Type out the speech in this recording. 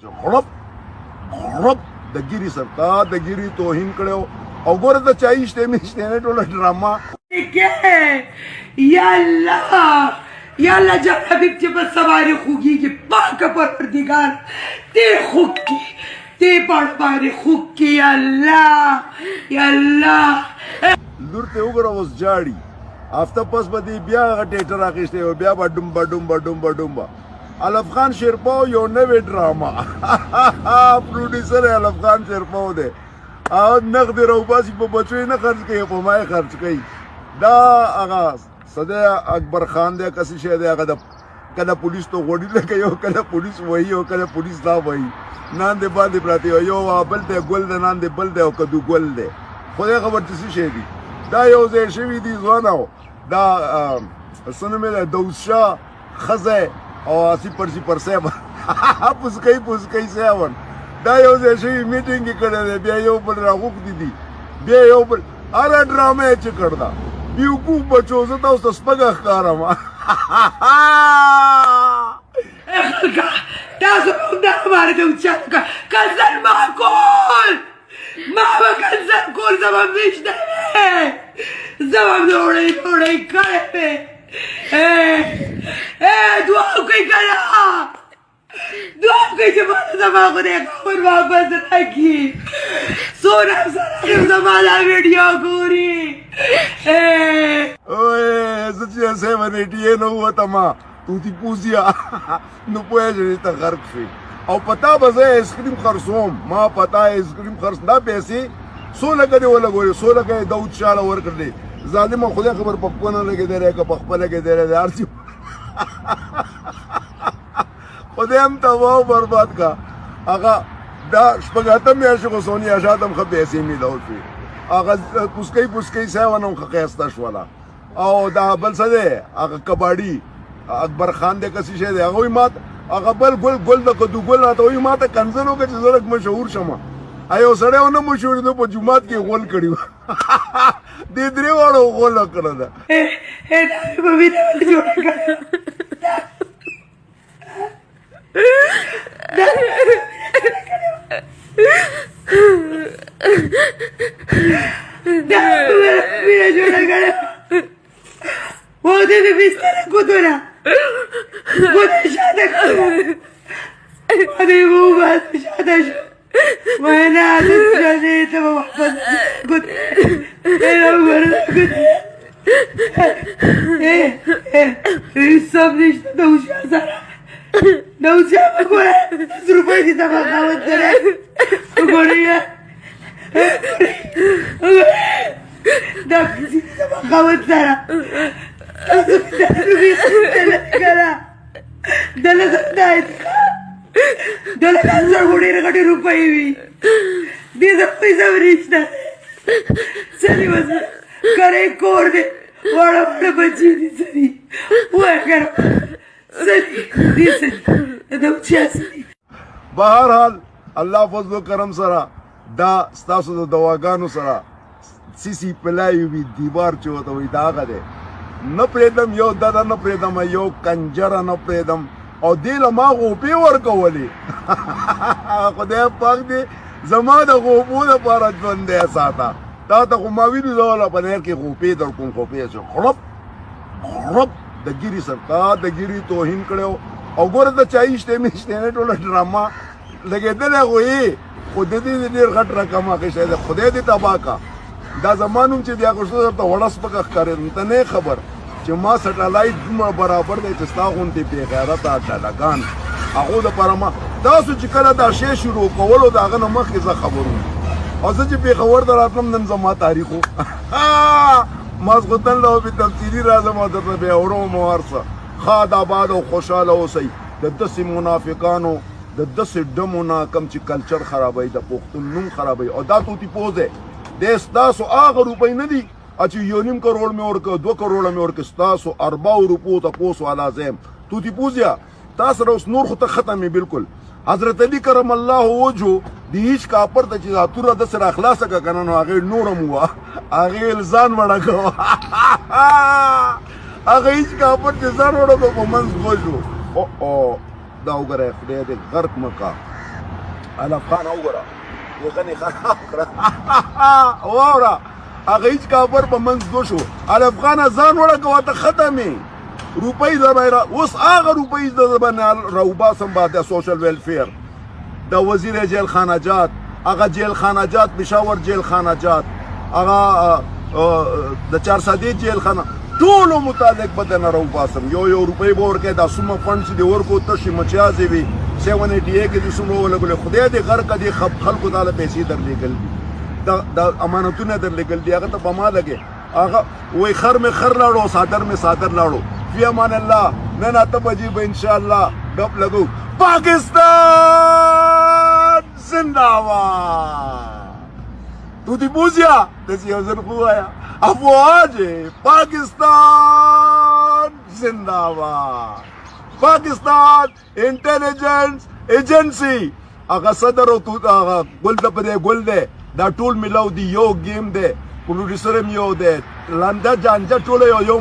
غړپ غړپ د ګيري سرتا د ګيري توهین کړو او ګوره د چای شته مشته نه ټوله ډراما یا الله جب حبیب چې بس سواری خوږي کې پاک پروردگار ته خوږ کی ته پړ باندې خوږ کی یا الله لور ته وګوره اوس جاړي هفته پس به دی بیا ټیټر اخیسته او بیا به ډومبا الف خان شیرپاو یو نوې ډراما پروډوسر الف خان شیرپاو دی او نقد روباسي په بچوي نه خرج کوي په مای خرج کوي دا هغه صدا اکبر خان دی کسي شه دی هغه کله پولیس ته غوډي لګي او کله پولیس وایي او کله پولیس دا وایي نان دی باندې پراتی یو بل ته ګل دی نان دی بل دی او کدو ګل دی خدای خبر څه شي دی دا یو ځای شوی دی ځوانو دا سنمه دوشا خزه او اسی پر سیب پوسکای سیون دا یو ځای شوی میټینګ کړه بیا یو بل راغوک دي بیا یو بل اره ډرامه چې کړدا بیوقوف بچو زه تاسو سپګه ښکارم تاسو دا باندې د چا کنسل کنسل کول زما نشته زما دوړې کړې دعا کوي کنه دعا کوي چې زما خدای خبر واپس راکړي سونا سره زما لا ویډیو ګوري اوه زه چې 788 نو وته ما تو تی پوزیا نو پوهې ته غرق شي او پتا به زه آیسکریم خرڅوم ما پتا آیسکریم خرڅ دا پیسې 16 کده ولا ګوري 16 کده داود شاله ورکړلې ظالم خدای خبر پپونه لګې دی راکه پخپل کې دی ارسي خدای هم تباہ برباد کا هغه دا شپږاتم میاشتې خو سونیا شادم خو پیسې میلاو شي هغه پوسکای سیوانم خو خیسته شوله او دا بل څه دی هغه کباډي اکبر خان دې کسي شه دی هغه مات هغه بل ګل د کدو ګل راته وي ماته کنځنو کې چې زړه مشهور شمه ایو سړی ونه مشهور دی په جمعات کې غول کړی دې درې واړو غول کړل دا په ویډیو جوړ کړ वो दे बिस्तर को दोना वो शादा अरे वो बात शादा وانا عدت جانيت وحفظ قلت انا مرة قلت الصبر دوشة سارة دوشة بقول ظروفي تبغى خاوت ترى بقول يا دافي تبغى خاوت ترى دلت دايت دلت انزر غوڑی رغٹی روپایی وی دیزا پیسا ورشتا سلی وزا کرے کور دے وڑا بچی دی سلی وہ کرو سلی دی سلی دو چا سلی بہرحال الله فضل و کرم سره دا ستاسو د دواګانو سره سیسی پلای وی دیوار چوته وی دا غده نه پریدم یو دادا نه پریدم یو کنجره نه پریدم او دې له ما غوپې ورکولې خدای پاک دې زما د غوپو دپاره ژوندی ساته تا ته خو ما وینو زه وله په نهر کې غوپې در کوم غوپې شو غړپ غړپ د ګیري سرتا د ګیري توهین کړو او ګوره د چای شته مشته نه ټوله ډراما لګېدلی خو یې خو د دې ډېر غټ رقم اخیستی دی خدای دې تباه کا دا زما نوم چې دی اخیستو درته وړه سپکه ښکارېدم ته نه خبر چې ما سټلایټ دومره برابر دی چې ستا غوندې بېغیرته ډلګان هغو دپاره ما تاسو چې کله دا شی شروع کولو د هغه نه مخکې زه خبر وم او زه چې پېښور ته راتلم نن زما تاریخ و ماسخوتن له به تفصیلي راځم او درته بیا وروم هر څه ښاد آباد او خوشحاله اوسئ د داسې منافقانو د داسې ډمو نه کم چې کلچر خرابوي د پښتون نوم خرابوي او دا توتي پوز دی دی ستاسو هغه روپۍ نه دي چې 1.5 کروڑ مې ورکړه 2 کروڑه مې ورکړه ستاسو 40 روپو تپوس والا زم توتي پوزیا تاسو اوس نور خو ته ختمې بالکل حضرت علی کرم الله وجهه د هیڅ کاپر ته چې دا توره د سره خلاصه که کنه نو هغې نورم وه هغې ځان وړه کوه هغه هیڅ کاپر چې ځان وړه کو په منځ غوږ دا وګورئ خدای دې غرق مکا الافغان وګوره غني خان وکړه وره هغه هیڅ کافر په منځ دو شو الافغان ځان وړه ته ختمې روپۍ زبایره اوس هغه روپۍ د زبانه روباسم باندې سوشل ویلفیر د وزیر جیل خانجات هغه جیل خانجات پېښور جیل خانجات هغه د چارسدې جیل خانه ټولو متعلق بدن روباسم یو روپۍ به ورکې دا څومره فنډ چې دی ورکو تشې مچیازې وي 788 کې د څومره ولګولې خدای دې غر کدي خلکو تعالی پیسې درلېږل دي د امانتونه درلېږل دي هغه ته په ما لګې هغه وایي خر مې خر لاړو صادر مې صادر لاړو فی امان الله نن 8 بجې به انشاءالله ګپ لګو پاکستان زنده‌باد تودی بوزیا دسی حضور خوایا افواج پاکستان زنده‌باد پاکستان انټيليجنس ایجنسی هغه صدر او هغه ګل د پدې ګل دی دا ټول ملاو دی یو گیم دی پروډوسر یو دی لاندا جانجا ټول یو